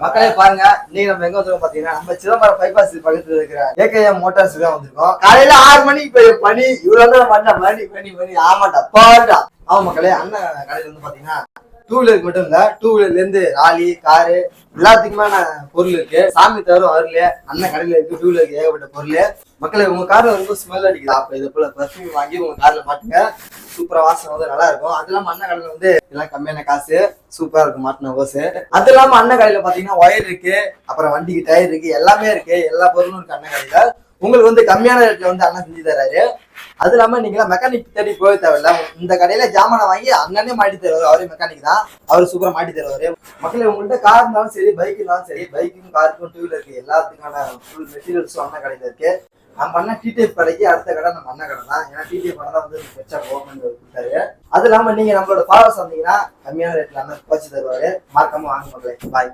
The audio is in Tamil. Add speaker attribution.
Speaker 1: மக்களே பாருங்க, இன்னைக்கு நம்ம எங்க வந்திருக்கோம் பாத்தீங்கன்னா, நம்ம சிதம்பரம் பைபாஸ் பக்கத்துல இருக்கிற ஏகேஎம் மோட்டார்ஸ் தான் வந்திருக்கோம். காலையில 6 மணிக்கு போய் பனி இவ்வளவு மணி ஆமாட்டா பாருடா. ஆமா மக்களே, அண்ணன் கடையில வந்து பாத்தீங்கன்னா டூ வீலருக்கு மட்டும் இல்ல, டூ வீலர்ல இருந்து ராலி காரு எல்லாத்துக்குமான பொருள் இருக்கு. சாமி தவிர வரல, அண்ணன் கடையில இருக்கு டூ வீலருக்கு ஏகப்பட்ட பொருள். மக்களே, உங்க கார்ல ரொம்ப ஸ்மெல் அடிக்குது. அப்ப இதை போல பர்ஃபியூம் வாங்கி உங்க கார்ல மாட்டுங்க. சூப்பரா வாசனை வந்து நல்லா இருக்கும். அது இல்லாம அண்ணன் கடையில வந்து எல்லாம் கம்மியான காசு, சூப்பரா இருக்கும் மாட்டின ஓசு. அது இல்லாம அண்ணன் கடையில பாத்தீங்கன்னா ஒயர் இருக்கு, அப்புறம் வண்டிக்கு டயர் இருக்கு, எல்லாமே இருக்கு. எல்லா பொருளும் இருக்கு அண்ணன் கடையில. உங்களுக்கு வந்து கம்மியான ரேட்ல வந்து அண்ணன் செஞ்சு தராரு. அது இல்லாம நீங்க மெக்கானிக் தேடி போக தேவையில்ல. இந்த கடையில ஜாமானை வாங்கி அண்ணனே மாட்டி தருவாரு. அவரே மெக்கானிக் தான், அவரு சூப்பரா மாட்டி தருவாரு. மக்களே, உங்கள்கிட்ட கார் இருந்தாலும் சரி, பைக் இருந்தாலும் சரி, பைக்கும் காருக்கும் டூ வீலருக்கு எல்லாத்துக்கான ஃபுல் மெட்டீரியல்ஸும் அண்ணன் கடையில இருக்கு. நம்ம அண்ணன் டிடிஎஃப் கடைக்கு அடுத்த கடை நம்ம அண்ணன் கடை தான். ஏன்னா டிடிஎஃப் கடை தான் வந்து வச்சா போகணும்னு கொடுத்தாரு. அது இல்லாம நீங்க நம்மளோட ஃபாலோவர்ஸ் வந்தீங்கன்னா கம்மியான ரேட்ல அண்ணன் குறைச்சு தருவாரு. மறக்காம வாங்க மக்களே. பாய்.